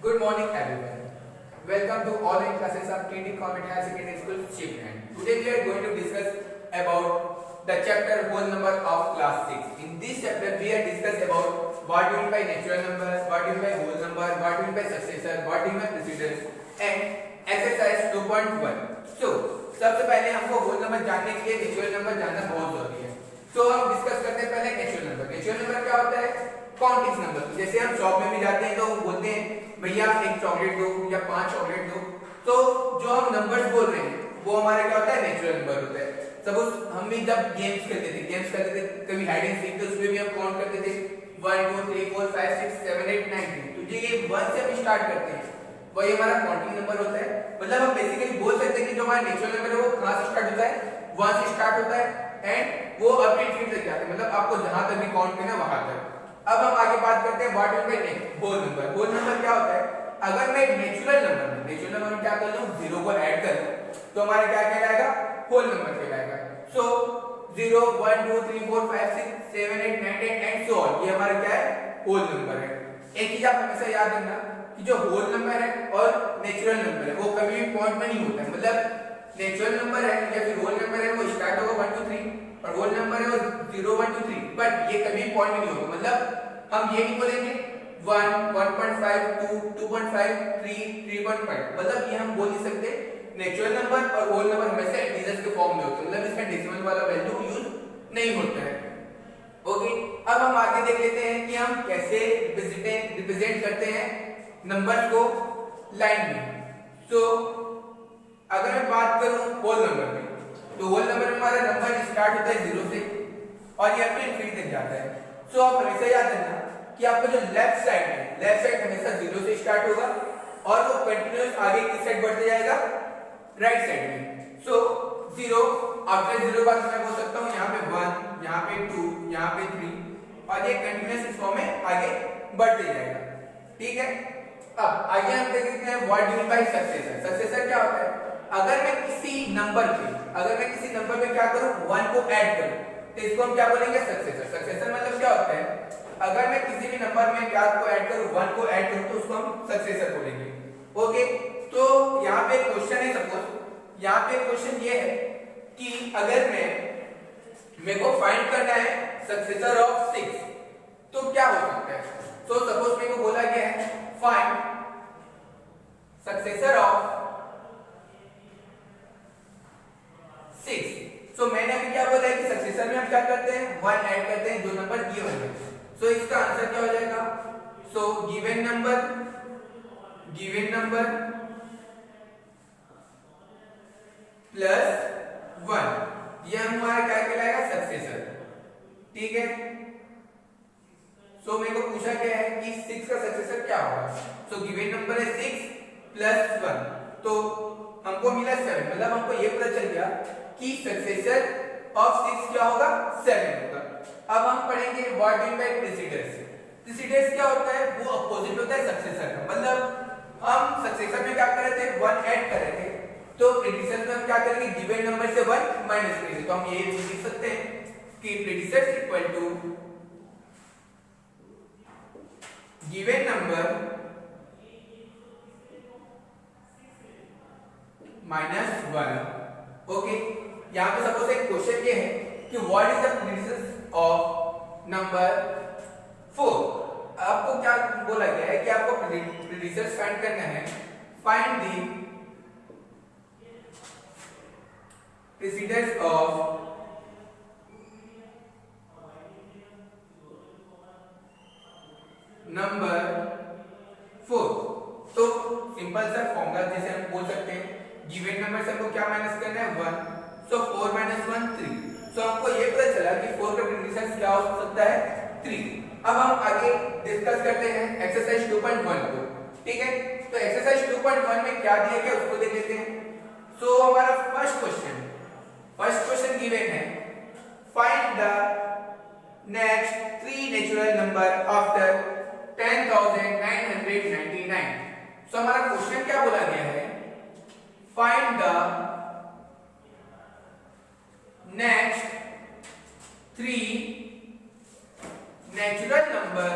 Good morning, everyone. Welcome to online classes of Trinity Convent Higher Secondary School, Shipland. Today we are going to discuss about the chapter whole number of class 6. In this chapter, we are discuss about what do you mean by natural number, what do you mean by whole number, what do you mean by successor, what do you mean by precedence, and exercise 2.1. So, सबसे पहले हमको whole number जानने के लिए natural number जानना बहुत जरूरी है. तो हम डिस्कस करते हैं पहले नेचुरल नंबर. नेचुरल नंबर क्या होता है? Counting number. जैसे हम शॉप में भी जाते हैं तो बोलते हैं भैया एक चॉकलेट दो या 5 चॉकलेट दो. तो जो हम नंबर्स बोल रहे हैं वो हमारे क्या होता है? नेचुरल नंबर होता है. सपोज हम भी जब गेम्स खेलते थे कभी हाइड एंड सीक, तो उसमें भी हम काउंट करते थे 1 2 3 4 5 6 7 8 9 10. तो ये 1 से हम स्टार्ट करते हैं, वही हमारा काउंटिंग नंबर होता है. मतलब हम बेसिकली बोल सकते हैं कि जो हमारा नेचुरल नंबर है वो कहां से स्टार्ट होता है? 1 से स्टार्ट होता है एंड वो अप टू इनफिनिटी तक जाता है. मतलब आपको जहां तक भी काउंट करना है वहां तक. अब हम आगे बात करते हैं what is by whole number. Whole number क्या होता है? अगर मैं नेचुरल नंबर में क्या कर लूं, 0 को ऐड कर लूं, तो हमारा क्या कहलाएगा? होल नंबर कहलाएगा. सो 0 1 2 3 4 5 6 7 8 9 10 एंड सो ऑन, ये हमारा क्या है? होल नंबर है. एक चीज आप हमेशा याद रखना कि जो होल नंबर है और नेचुरल नंबर है वो कभी भी पॉइंट में नहीं होता है. मतलब नेचुरल नंबर है या फिर होल नंबर है वो स्टार्ट होगा 1 2 3 और होल नंबर है वो 0 1 2 3, बट ये कभी पॉइंट में नहीं होगा. मतलब हम ये नहीं बोलेंगे 1 1.5 2 2.5 3 3.5. मतलब ये हम बोल नहीं सकते. नेचुरल नंबर और होल नंबर हमेशा इंटीजर्स के फॉर्म में होते हैं. मतलब इसमें डेसिमल वाला वैल्यू यूज नहीं होता है. ओके, अब हम आगे देख लेते हैं कि हम कैसे रिप्रेजेंट करते हैं नंबर को लाइन में. सो अगर मैं बात करूं होल नंबर में, तो होल नंबर में हमारा नंबर स्टार्ट होता है 0 से और ये अपने इनफिनिटी तक जाता है. सो आप हमेशा याद रखना कि आपका जो लेफ्ट साइड हमेशा 0 से स्टार्ट होगा और वो कंटीन्यूअस आगे किस साइड बढ़ते जाएगा? राइट साइड में. सो 0 आफ्टर 0 बाद मैं बोल सकता हूं यहां पे 1, यहां पे 2, यहां पे 3 और ये कंटीन्यूअस इस फॉर्म में आगे बढ़ते जाएगा. ठीक है. अब आगे हम देखते हैं what do you mean by successor. Successor क्या होता है? अगर मैं किसी नंबर में क्या करूं? 1 को ऐड करूं, तो इसको हम क्या बोलेंगे? सक्सेसर. सक्सेसर मतलब क्या होता है? अगर मैं किसी भी नंबर में क्या को ऐड करूं, 1 को ऐड करूं, तो उसको हम सक्सेसर बोलेंगे. ओके, तो यहां पे क्वेश्चन है, सपोज यहां पे क्वेश्चन ये है कि अगर मेरे को फाइंड करना है सक्सेसर ऑफ 6, तो क्या हो सकता है? तो सपोज मेरे को बोला गया है फाइंड सक्सेसर ऑफ 6. सो मैंने अभी क्या बोला है कि सक्सेसर में हम क्या करते हैं? 1 ऐड करते हैं जो नंबर गिवन है. सो इसका आंसर क्या हो जाएगा? सो गिवन नंबर प्लस 1, ये हमारा क्या कहलाएगा? सक्सेसर. ठीक है. सो मेरे को पूछा गया है कि 6 का सक्सेसर क्या होगा. सो गिवन नंबर है 6 प्लस 1, तो हमको मिला 7. मतलब हमको ये पता चल गया कि सक्सेसर ऑफ 6 क्या होगा? 7 होगा. अब हम पढ़ेंगे what do you mean by precedence. Precedence क्या होता है? वो अपोजिट होता है सक्सेसर का. मतलब हम सक्सेसर में क्या कर रहे थे? 1 ऐड कर रहे थे, तो प्रीडिसेसर में हम क्या करेंगे? गिवन नंबर से 1 माइनस करेंगे. तो हम ये लिख सकते हैं कि predecessor equal to given number minus 1. Okay, यहां पे सपोज एक क्वेश्चन ये है कि what is the predecessor of number 4. आपको क्या बोला गया है कि आपको प्रीडिसेसर फाइंड करना है. Find the precedence of number 4. तो सिंपल सा फॉर्मूला जैसे हम बोल सकते हैं गिवन नंबर से हमको क्या माइनस करना है? 1. सो 4 - 1 3. सो हमको ये पता चला कि 4 का प्रीडिसेंस क्या हो सकता है? 3. अब हम आगे डिस्कस करते हैं एक्सरसाइज 2.1 को. ठीक है. तो एक्सरसाइज 2.1 में क्या दिया गया उसको देख लेते हैं. सो हमारा फर्स्ट क्वेश्चन गिवन है find the next 3 natural number after 10,999. सो हमारा क्वेश्चन क्या बोला गया है? Find the next 3 natural number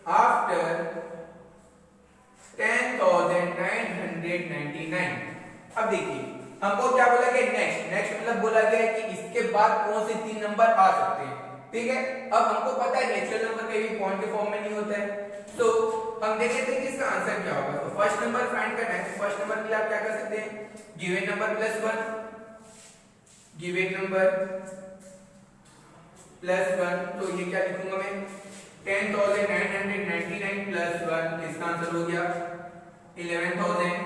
after 10,999। अब देखिए हमको क्या बोला गया, नेक्स्ट। नेक्स्ट मतलब बोला गया है कि इसके बाद कौन से 3 नंबर आ सकते हैं, ठीक है। अब हमको पता है नेचुरल नंबर कभी पॉइंट के फॉर्म में नहीं होता है, तो हम देख लेते हैं कि इसका आंसर क्या होगा। तो फर्स्ट नंबर फाइंड करना है। तो फर्स्ट नंबर के लिए आप क्या कर सकते हैं, given number plus 1, given number plus 1। तो ये क्या लिखूंगा मैं, 10,999 प्लस 1, इसका आंसर हो गया 11,000।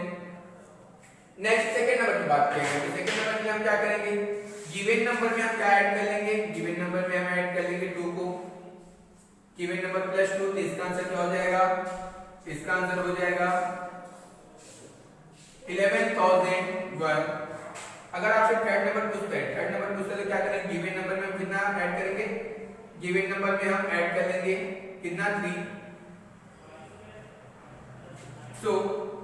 नेक्स्ट सेकंड नंबर की बात करेंगे। तो सेकंड नंबर में हम क्या करेंगे, गिवन नंबर में हम क्या ऐड कर लेंगे, गिवन नंबर में हम ऐड कर लेंगे 2 को, गिवन नंबर प्लस 2। तो इसका आंसर क्या हो जाएगा, इसका आंसर हो जाएगा 11,001। अगर आपसे थर्ड नंबर पूछता है, थर्ड नंबर पूछता है तो क्या करेंगे, गिवन नंबर में हम कितना ऐड करेंगे, गिवन नंबर में हम ऐड कर लेंगे कितना 3। सो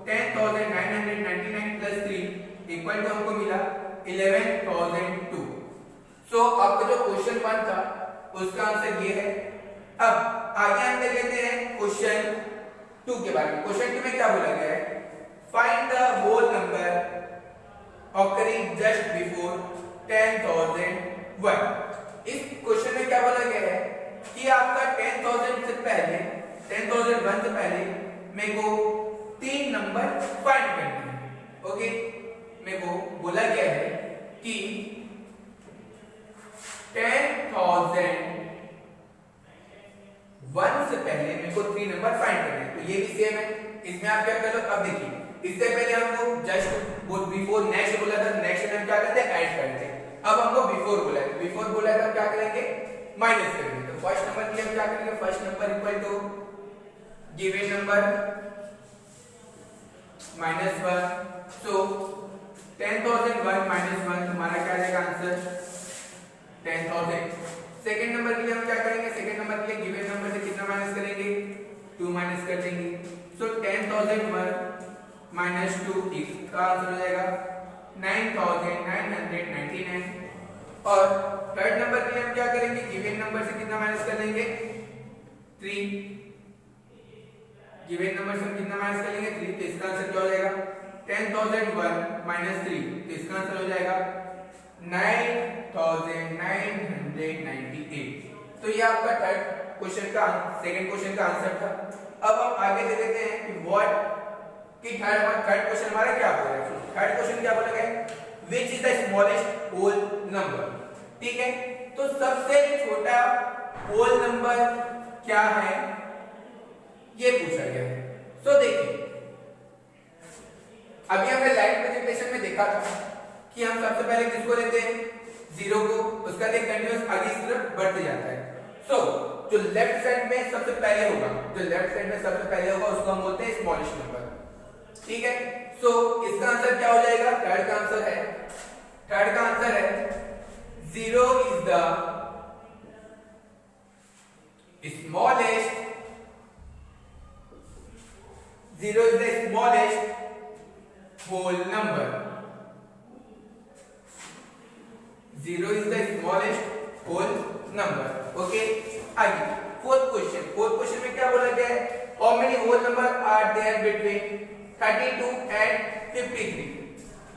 10,999 प्लस 3 इक्वल टू हमको मिला 11,002। सो आपका जो क्वेश्चन 1 था उसका आंसर ये है। अब आगे हम देख लेते हैं क्वेश्चन 2 के बारे में। क्वेश्चन 2 में क्या बोला गया है, find the whole number occurring just before 10,001। इस क्वेश्चन में क्या बोला गया है कि आपका 10,000 से पहले, 10,001 से पहले मेरे को 3 नंबर फाइंड करने हैं। ओके, मेरे को बोला गया है कि 10,001 से पहले मेरे को 3 नंबर फाइंड करने हैं। तो ये भी सेम है, इसमें आप क्या कर लो। अब देखिए इससे पहले हमको जस्ट बिफोर नेक्स्ट बोला था, नेक्स्ट में हम क्या करते हैं, ऐड करते हैं। अब हमको बिफोर बोला है, बिफोर बोला है तो क्या करेंगे, माइनस करेंगे। तो फर्स्ट नंबर के लिए हम क्या करेंगे, first number equal to given number minus 1। So 10,001 minus 1 हमारा क्या आएगा आंसर 10,000। सेकंड नंबर के लिए हम क्या करेंगे, सेकंड नंबर के लिए गिवन नंबर से कितना माइनस करेंगे, 2 माइनस कर देंगे। सो 10,001 माइनस 2 इसका आंसर हो जाएगा 9,999। और थर्ड नंबर के लिए हम क्या करेंगे, गिवन नंबर से कितना माइनस कर लेंगे 3, गिवन नंबर से हम कितना माइनस कर लेंगे 3। तो इसका आंसर क्या हो जाएगा 10,001 माइनस 3। तो इसका आंसर हो जाएगा 9,998। तो ये आपका थर्ड क्वेश्चन का, सेकंड क्वेश्चन का आंसर था। अब हम आगे दे देते हैं कि व्हाट कि थर्ड क्वेश्चन हमारा क्या बोला है। थर्ड क्वेश्चन क्या बोला गया है, which is the smallest whole number. ठीक है, तो सबसे छोटा होल नंबर क्या है ये पूछा गया है। तो देखिए अभी हमने लाइव प्रेजेंटेशन में देखा था कि हम सबसे पहले किसको लेते हैं, 0 को, उसका एक कंटीन्यूअस आगे की तरफ बढ़ते जाता है। सो जो लेफ्ट साइड में सबसे पहले होगा, जो लेफ्ट साइड में सबसे पहले होगा उसको हम बोलते हैं स्मॉलेस्ट नंबर। ठीक है, सो इसका आंसर क्या हो जाएगा, थर्ड का आंसर है 0 is the smallest, 0 is the smallest whole number, 0 is the smallest whole number। Okay, आगे फोर्थ क्वेश्चन में क्या बोला गया है, how many whole number are there between 32 and 53।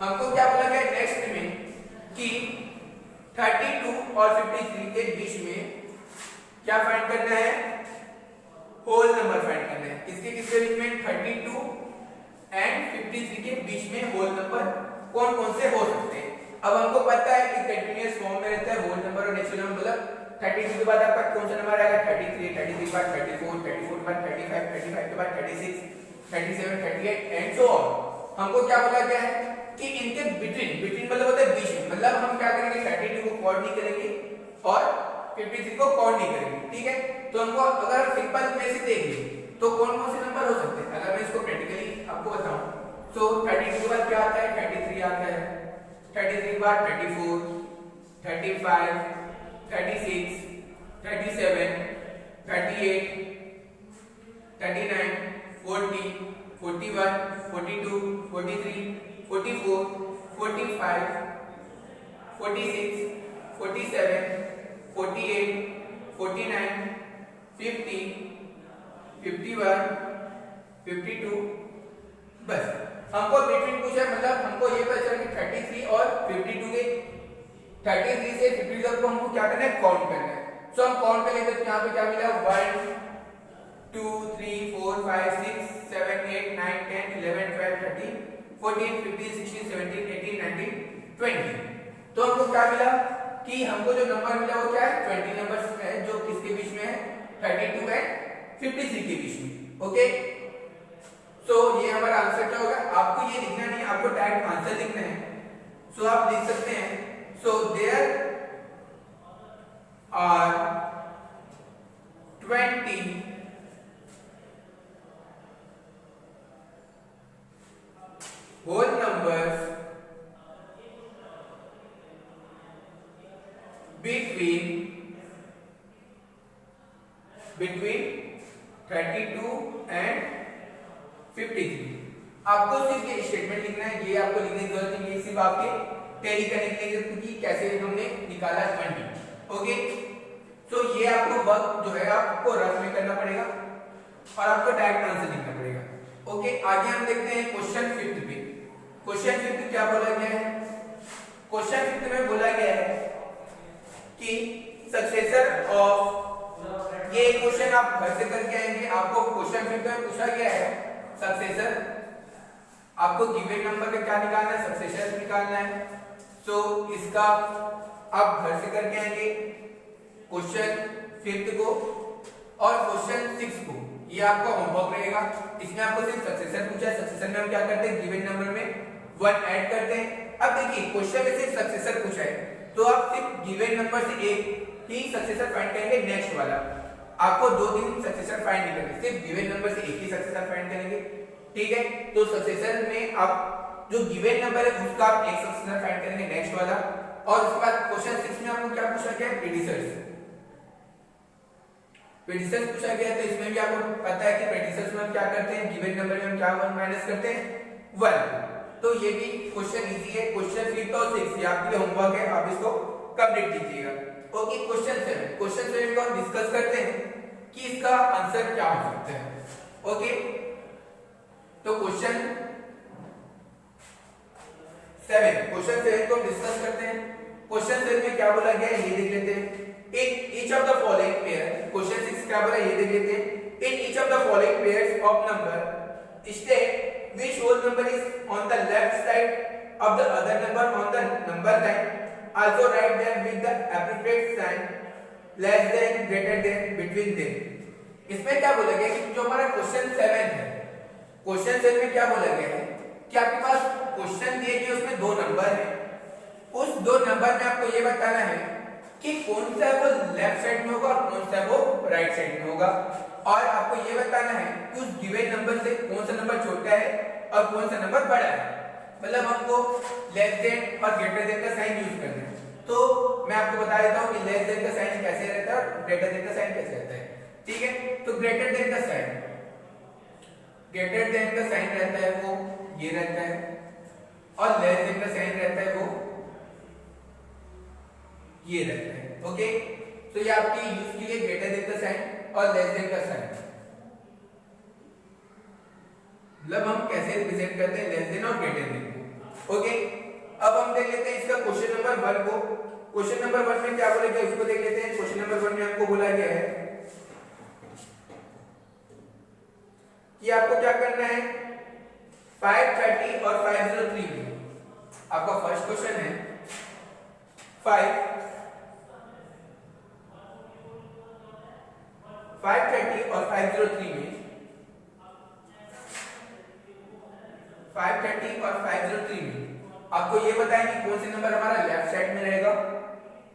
हमको क्या बोला गया नेक्स्ट में कि 32 और 53 के बीच में क्या फाइंड करना है, होल नंबर फाइंड करना है। किसके किसके बीच में, 32 एंड 53 के बीच में होल नंबर कौन कौन से हो सकते हैं। अब हमको पता है कि कंटीन्यूअस फॉर्म में रहता है होल नंबर और नेचुरल नंबर। मतलब 32 के बाद आपका कौन सा नंबर आएगा, 33, 33 के बाद 34, 34 के बाद 35, 35 के बाद 36, 37, 38 एंड सो ऑन। हमको क्या बोला गया है कि इनके बिटवीन मतलब होता है बीच में, मतलब हम क्या करेंगे 32 को काउंट नहीं करेंगे और 53 को काउंट नहीं करेंगे। ठीक है, तो हमको अगर सिंपल में से देखें तो कौन कौन से नंबर हो सकते हैं। अगर मैं इसको प्रैक्टिकली आपको बताऊं तो 32 के बाद क्या आता है, 33 आता है, 33 के बाद 34, 35, 36, 37, 38, 39, 40, 41, 42, 43, 44, 45, 46, 47, 48, 49, 50, 51, 52, बस हमको बिटवीन पूछा है, मतलब हमको ये पता चला कि 33 और 52 के 33 से 52 तक को हमको क्या करना है, काउंट करना है। सो हम काउंट कर लेते हैं, यहाँ पे क्या मिला 1 2 3 4 5 6 7 8 9 10 11 12 13 14 15 16 17 18 19 20। तो हमको क्या मिला कि हमको जो नंबर मिला वो क्या है, 20 नंबर्स है, जो किसके बीच में है, 32 एंड 53 के बीच में। ओके, सो ये हमारा आंसर क्या होगा, आपको ये लिखना नहीं, आपको डायरेक्ट आंसर लिखना है। सो आप लिख सकते हैं, so there are 20 whole numbers between 32 and 53। आपको सिर्फ ये स्टेटमेंट लिखना है, ये आपको लिखने की जरूरत नहीं है, सिर्फ आपके टैली करने के लिए कि कैसे हमने निकाला 20। ओके, तो ये आपको वर्क जो है आपको रफ में करना पड़ेगा और आपको डायरेक्ट आंसर लिखना पड़ेगा। ओके, आगे हम देखते हैं क्वेश्चन 5 पे। क्वेश्चन 5 क्या बोला गया है, क्वेश्चन 5 में बोला गया है कि सक्सेसर ऑफ, ये क्वेश्चन आप घर से करके आएंगे, आपको क्वेश्चन 5 में पूछा गया है सक्सेसर, आपको गिवन नंबर का क्या निकालना है, सक्सेसर निकालना है। सो इसका आप घर से करके आएंगे क्वेश्चन 5 को और क्वेश्चन 6 को, ये आपका होमवर्क रहेगा। इसमें आपको सिर्फ सक्सेसर पूछा है, सक्सेसर में हम क्या करते हैं, गिवन नंबर में 1 ऐड करते हैं। अब देखिए क्वेश्चन में सिर्फ सक्सेसर पूछा है, तो आप सिर्फ गिवन नंबर से एक ही सक्सेसर फाइंड करेंगे, नेक्स्ट वाला आपको 2-3 सक्सेसर फाइंड नहीं करने, सिर्फ गिवन नंबर से एक ही सक्सेसर फाइंड करेंगे। ठीक है, तो सक्सेसर में आप जो गिवन नंबर है उसका आप एक सक्सेसर फाइंड करेंगे, नेक्स्ट वाला। और उसके बाद क्वेश्चन 6 में आपको क्या पूछा गया, प्रेडिसर्स पूछा गया। तो इसमें भी आपको पता है कि प्रेडिसर्स में हम क्या करते हैं, गिवन नंबर में हम क्या 1 माइनस करते हैं, 1। तो ये भी क्वेश्चन इजी है। क्वेश्चन 5 और 6 ये आपके लिए होमवर्क है, आप इसको कंप्लीट कीजिएगा। ओके, क्वेश्चन 7 को हम डिस्कस करते हैं कि इसका आंसर क्या हो सकता है। ओके, तो क्वेश्चन 7 को डिस्कस करते हैं। क्वेश्चन 7 में क्या बोला गया है ये देख लेते हैं। In each of the following pair, question 6 क्या बोला ये देख लेते हैं। In each of the following pairs of number state which whole number is on the left side of the other number on the number line, also write them with the appropriate sign less than, greater than, between them। इसमें क्या बोला गया कि जो हमारा question 7 है, question 7 में क्या बोला गया है कि आपके पास क्वेश्चन दिए गए उसमें 2 नंबर है, उस 2 नंबर में आपको ये बताना है कि कौन सा वो लेफ्ट साइड में होगा और कौन सा वो राइट साइड में होगा। और आपको ये बताना है कि उस गिवन नंबर से कौन सा नंबर छोटा है और कौन सा नंबर बड़ा है। मतलब हमको लेस देन और ग्रेटर देन का साइन यूज करना है। तो मैं आपको बता देता हूं कि लेस देन का साइन कैसे रहता है और ग्रेटर देन का साइन कैसे रहता है। ठीक है, तो ग्रेटर देन का साइन रहता है वो ये रहता है, और लेस देन का साइन रहता है वो ये रहता है। ओके, तो ये आपके यूज के लिए ग्रेटर देन का साइन और लेस देन का साइन, मतलब हम कैसे रिप्रेजेंट करते हैं लेस देन और ग्रेटर देन को। ओके, अब हम देख लेते हैं इसका क्वेश्चन नंबर 1 को। क्वेश्चन नंबर 1 में क्या बोला गया उसको देख लेते हैं। क्वेश्चन नंबर 1 में आपको बोला गया है कि आपको क्या करना है, 530 और 503 में आपका फर्स्ट क्वेश्चन है 530 और 503 में 530 और 503 में आपको ये बताएं कि कौन सा नंबर हमारा लेफ्ट साइड में रहेगा,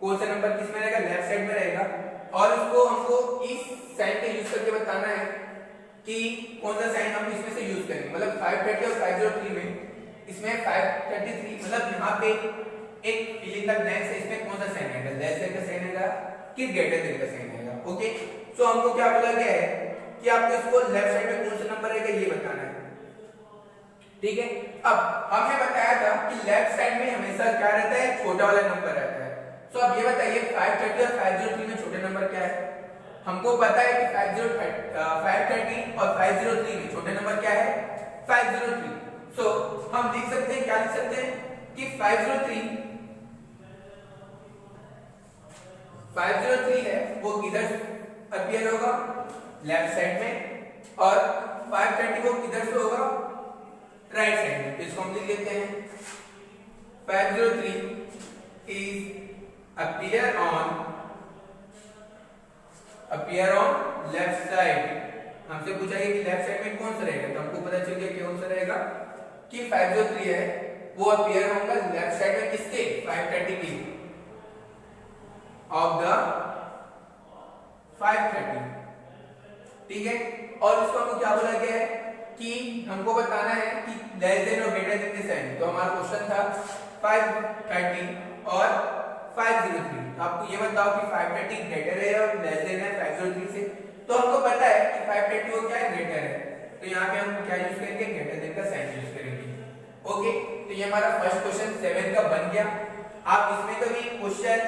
कौन सा नंबर किस में रहेगा, लेफ्ट साइड में रहेगा। और उसको हमको इस साइन का यूज करके बताना है कि कौन सा साइन हम इसमें से यूज करेंगे। मतलब 530 और 503 में इसमें 533 मतलब यहाँ पे एक फिलिंग द ब्लैंक्स है, इसमें कौन सा साइन आएगा, लेस देन का साइन आएगा कि ग्रेटर देन का साइन आएगा। ओके, सो हमको क्या बोला गया है कि आपको इसको लेफ्ट साइड में कौन सा नंबर रहेगा ये बताना है। ठीक है, अब हमने बताया था कि लेफ्ट साइड में हमेशा क्या रहता है, छोटा वाला नंबर रहता है। सो अब ये बताइए 530 और 503 में छोटा नंबर क्या है, हमको पता है कि 513 और 503 में छोटा नंबर क्या है 503। सो हम लिख सकते हैं, क्या लिख सकते हैं कि 503 है वो किधर अपीयर होगा, लेफ्ट साइड में, और 530 को किधर से होगा, राइट साइड में। तो इसको हम लिख लेते हैं 503 is appear on left side. हमसे पूछा गया कि लेफ्ट साइड में कौन सा रहेगा, तो हमको पता चल गया कौन सा रहेगा कि 503 है वो अपीयर होगा लेफ्ट साइड में किसके 530 की ऑफ द 530। ठीक है, और इसको हमको क्या बोला गया है कि हमको बताना है कि लेस देन और ग्रेटर देन के साइन। तो हमारा क्वेश्चन था 530 और 503। तो आपको ये बताओ कि 530 ग्रेटर है और लेस देन है 503 से। तो हमको पता है कि 530 वो क्या है, ग्रेटर है। तो यहाँ पे हम क्या यूज करेंगे, ग्रेटर देन का साइन यूज करेंगे। ओके, तो ये हमारा फर्स्ट क्वेश्चन 7 का बन गया। आप इसमें कभी क्वेश्चन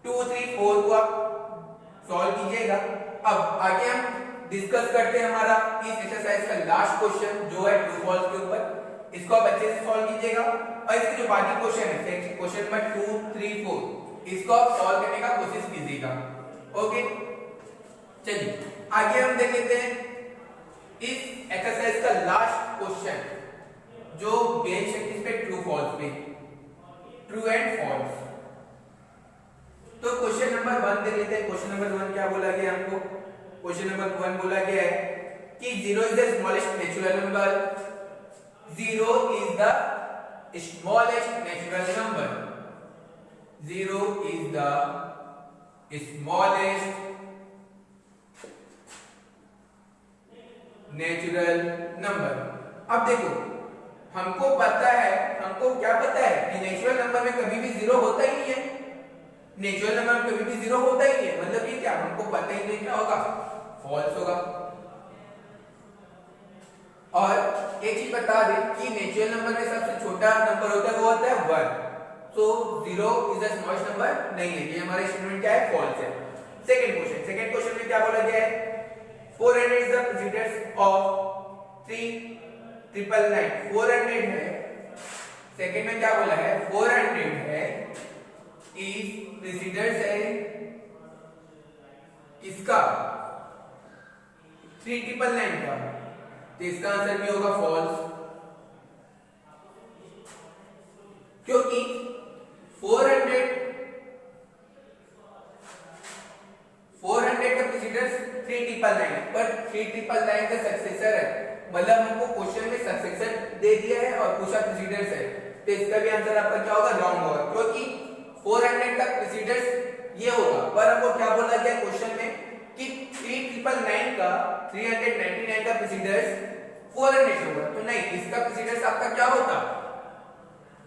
2, 3, 4 को आप सॉल्व कीजिएगा। अब आगे हम डिस्कस करते हैं हमारा इस एक्सरसाइज का लास्ट क्वेश्चन जो है ट्रू फॉल्स के ऊपर। इसको आप अच्छे से सॉल्व कीजिएगा और इसके जो बाकी क्वेश्चन है क्वेश्चन नंबर 2, 3, 4 इसको आप सॉल्व करने का कोशिश कीजिएगा। ओके, चलिए आगे हम देख लेते हैं इस एक्सरसाइज का लास्ट क्वेश्चन जो बेस्ड है किस पे, ट्रू फॉल्स पे, ट्रू एंड फॉल्स। तो क्वेश्चन नंबर 1 देख लेते हैं। क्वेश्चन नंबर 1 क्या बोला गया हमको, क्वेश्चन नंबर 1 बोला गया है कि 0 is the smallest natural number, 0 is the smallest natural number, 0 is the smallest natural number। अब देखो हमको पता है, हमको क्या पता है कि नेचुरल नंबर में कभी भी 0 होता ही नहीं है। नेचुरल नंबर में कभी भी 0 होता ही नहीं है, मतलब ये क्या, हमको पता ही नहीं क्या होगा, फॉल्स होगा। और एक चीज बता दें कि नेचुरल नंबर में सबसे छोटा नंबर होता है वो होता है 1। सो 0 इज द स्मॉलेस्ट नंबर नहीं है, ये हमारा स्टेटमेंट क्या है, फॉल्स है। सेकंड क्वेश्चन में क्या बोला गया है, 400 इज द प्रेसिडेंस ऑफ 3999। 400 है, सेकंड में क्या बोला है, 400 है इज प्रेसिडेंस है किसका, 3999 का। तो इसका आंसर भी होगा फॉल्स, क्योंकि 400 का प्रेसिडेंस 3999 पर 3999 का सक्सेसर है, मतलब हमको क्वेश्चन में सक्सेसर दे दिया है और पूछा प्रेसिडेंस है। तो इसका भी आंसर आपका क्या होगा, रॉन्ग होगा, क्योंकि 400 का प्रेसिडेंस ये होगा, पर हमको क्या बोला गया क्वेश्चन में कि 3999 का 399 का प्रेसिडेंस 400 होगा। तो नहीं, इसका प्रेसिडेंस आपका क्या होता,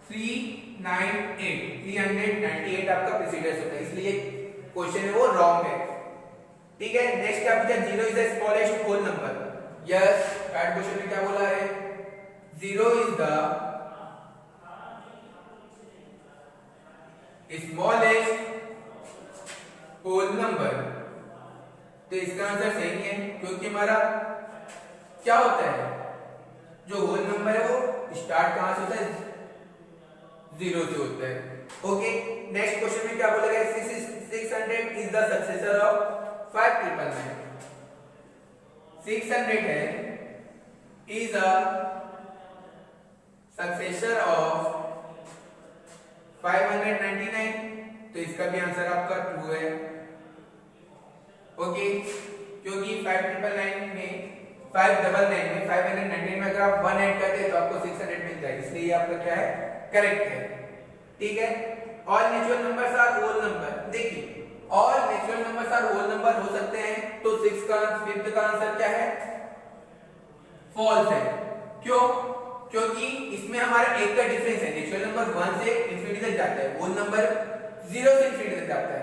398 आपका प्रेसिडेंस होता है, इसलिए क्वेश्चन है वो रॉन्ग है। ठीक है, नेक्स्ट क्या पूछा, 0 is the smallest whole number. Yes, third question में क्या बोला है, 0 is the smallest whole number. तो इसका आंसर सही है, क्योंकि हमारा क्या होता है, जो होल नंबर है वो स्टार्ट कहां से होता है, 0 से होता है। ओके, नेक्स्ट क्वेश्चन में क्या बोला गया, 600 इज द सक्सेसर ऑफ 5999। 600 है इज अ सक्सेसर ऑफ 599। तो इसका भी आंसर आपका ट्रू है। ओके, क्योंकि 599 में 599 में अगर आप 1 ऐड करते हैं तो आपको 600 मिल जाएगा, इसलिए आपका क्या है, करेक्ट है। ठीक है, all natural numbers are whole number. देखिए, all natural numbers are whole number हो सकते हैं, तो 5th का आंसर क्या है, फॉल्स है। क्यों, क्योंकि इसमें हमारा एक का डिफरेंस है, नेचुरल नंबर 1 से इंफिनिटी तक जाता है, होल नंबर 0 से इंफिनिटी तक जाता है।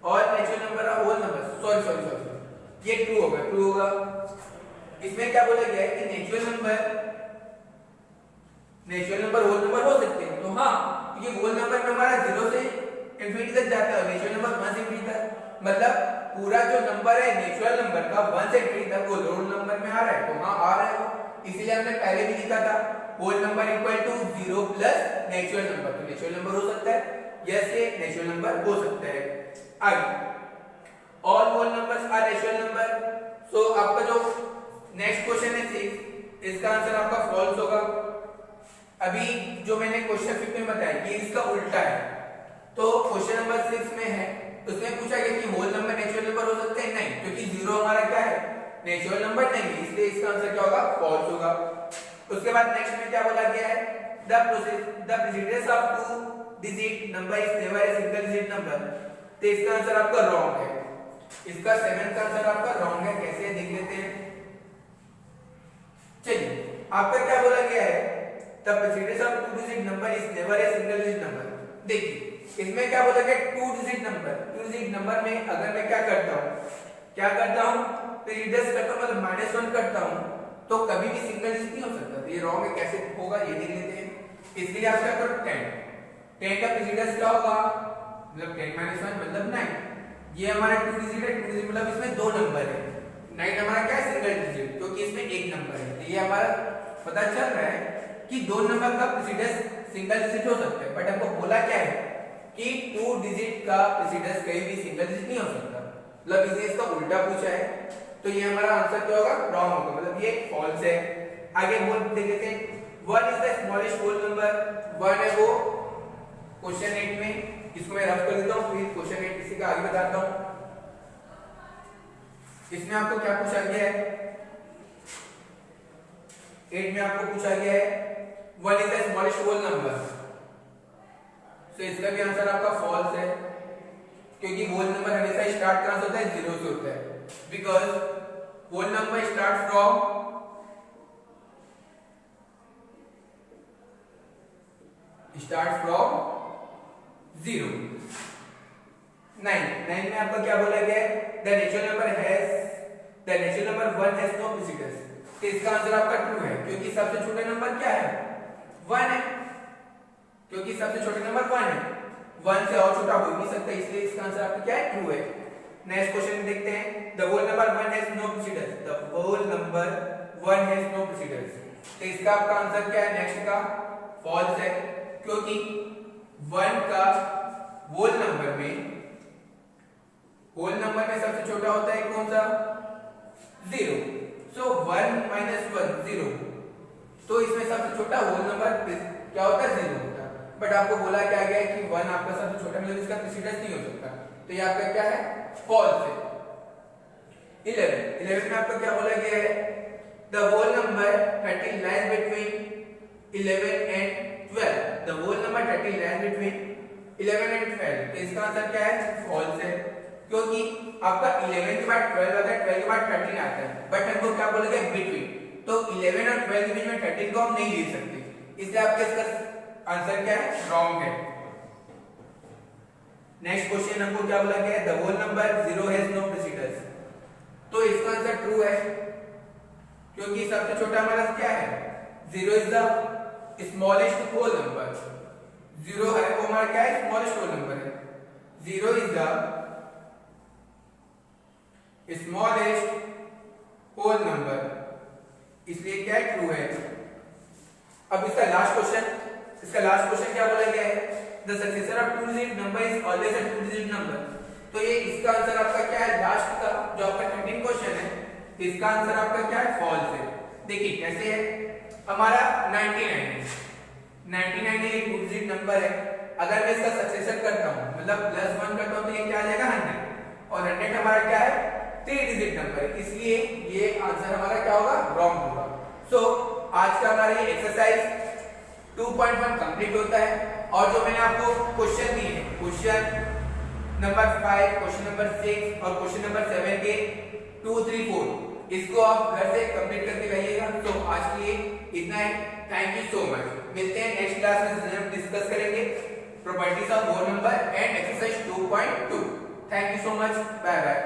All natural number are whole number, sorry, ये ट्रू होगा। इसमें क्या बोला गया है कि नेचुरल नंबर होल नंबर हो सकते हैं। तो हाँ, क्योंकि होल नंबर में हमारा 0 से इंफिनिटी तक जाता है, नेचुरल नंबर 1 से इंफिनिटी तक, मतलब पूरा जो नंबर है नेचुरल नंबर का 1 से इंफिनिटी तक वो रोल नंबर में आ रहा है, तो हाँ आ रहा है वो, इसीलिए हमने पहले भी लिखा था whole number equal to 0 plus natural number, तो नेचुरल नंबर हो सकता है, यस ये नेचुरल नंबर हो सकता है। आगे all whole numbers are natural number, so आपका जो नेक्स्ट क्वेश्चन है 6, इसका आंसर आपका फॉल्स होगा। अभी जो मैंने क्वेश्चन 5 में बताया कि इसका उल्टा है, तो क्वेश्चन नंबर 6 में है, उसमें पूछा गया कि होल नंबर नेचुरल नंबर हो सकते हैं, नहीं, क्योंकि 0 हमारा क्या है नेचुरल नंबर नहीं है, इसलिए इसका आंसर क्या होगा फॉल्स होगा। उसके बाद नेक्स्ट में क्या बोला गया है, the precedence of 2 digit number is never a single digit number, तो इसका आंसर आपका रॉन्ग है, इसका 7 का आंसर आपका रॉन्ग है, कैसे है देख लेते हैं। चलिए आपका क्या बोला गया है, the precedence of 2 digit number is never a single digit number. देखिए इसमें क्या बोला गया 2 डिजिट नंबर में अगर मैं क्या करता हूं प्रेसिडेंस करता हूं मतलब -1 करता हूं तो कभी भी सिंगल डिजिट नहीं हो सकता, तो ये रॉन्ग है, कैसे होगा ये देख लेते हैं। इसलिए आप क्या करो 10 का प्रेसिडेंस क्या होगा, मतलब 10 - 1 मतलब 9, ये हमारा 2 डिजिट है, 2 डिजिट मतलब इसमें 2 नंबर है, 9 हमारा क्या है सिंगल डिजिट, क्योंकि इसमें एक नंबर है, तो ये हमारा पता चल रहा है कि 2 नंबर का प्रेसिडेंस सिंगल डिजिट हो सकता है, बट हमको बोला क्या है कि 2 डिजिट का प्रेसिडेंस कहीं भी सिंगल डिजिट नहीं हो सकता, मतलब इसे इसका उल्टा पूछा है, तो ये हमारा आंसर क्या होगा रॉन्ग होगा, मतलब ये फॉल्स है। आगे बोल देख लेते हैं, what is the smallest whole number, 1 है वो क्वेश्चन 8 में, इसको मैं रफ कर देता हूं फिर क्वेश्चन 8 किसी का आगे बताता हूं। इसमें आपको क्या पूछा गया है, 8 में आपको पूछा गया है what is the smallest whole number, तो इसका भी आंसर आपका फॉल्स है, क्योंकि होल नंबर हमेशा स्टार्ट कहां से होता है 0 से होता है, because whole number start from zero. 9 में आपका क्या बोला गया है, the natural number 1 has no precedence, तो इसका आंसर आपका ट्रू है, क्योंकि सबसे छोटा नंबर क्या है 1 है, क्योंकि सबसे छोटा नंबर 1 है, 1 से और छोटा हो ही नहीं सकता, इसलिए इसका आंसर आपका क्या है ट्रू है। नेक्स्ट क्वेश्चन देखते हैं, the whole number 1 has no precedence, the whole number 1 has no precedence, तो इसका आपका आंसर क्या है नेक्स्ट का फॉल्स है, क्योंकि 1 का होल नंबर में सबसे छोटा होता है कौन सा 0, सो 1 - 1 0, तो इसमें सबसे छोटा होल नंबर क्या होता है 0 होता है, बट आपको बोला क्या गया है कि 1 आपका सबसे छोटा मतलब इसका प्रेसिडेंस नहीं हो सकता, तो ये आपका क्या है फॉल्स है। 11 में आपको क्या बोला गया है, the whole number 13 lies between 11 and 12, the whole number 13 lies between 11 and 12, तो इसका आंसर क्या है फॉल्स है, क्योंकि आपका 11 के बाद 12 आता है, 12 के बाद 13 आता है, बट हमको क्या बोला गया बिटवीन, तो 11 और 12 के बीच में 13 को हम नहीं ले सकते, इसलिए आपका इसका आंसर क्या है रॉन्ग है। नेक्स्ट क्वेश्चन हमको क्या बोला गया है, the whole number 0 has no precedence, तो इसका आंसर ट्रू है, क्योंकि सबसे छोटा हमारा क्या है 0 is the smallest whole number, 0 है वो हमारा क्या है स्मॉलेस्ट होल नंबर है, 0 is the smallest whole number, इसलिए क्या ट्रू है। अब इसका लास्ट क्वेश्चन क्या बोला गया है, the successor of 2 digit number is always a 2 digit number, तो ये इसका आंसर आपका क्या है लास्ट का जो आपका 13 क्वेश्चन है, इसका आंसर आपका क्या है फॉल्स है। देखिए कैसे है, हमारा 99 एक 2 डिजिट नंबर है, अगर मैं इसका सक्सेसर करता हूं मतलब +1 करता हूं तो ये क्या आ जाएगा 100, और 100 हमारा क्या है 3 डिजिट नंबर है, इसलिए ये आंसर हमारा क्या होगा रॉन्ग होगा। सो आज का हमारा ये एक्सरसाइज 2.1 कंप्लीट होता है, और जो मैंने आपको क्वेश्चन दिए हैं क्वेश्चन नंबर 5, क्वेश्चन नंबर 6 और क्वेश्चन नंबर 7 के 2, 3, 4 इसको आप घर से कंप्लीट करके लाइएगा। तो आज के लिए इतना है, थैंक यू सो मच, मिलते हैं नेक्स्ट क्लास में, हम डिस्कस करेंगे properties of whole number and exercise 2.2। Thank you so much, bye bye.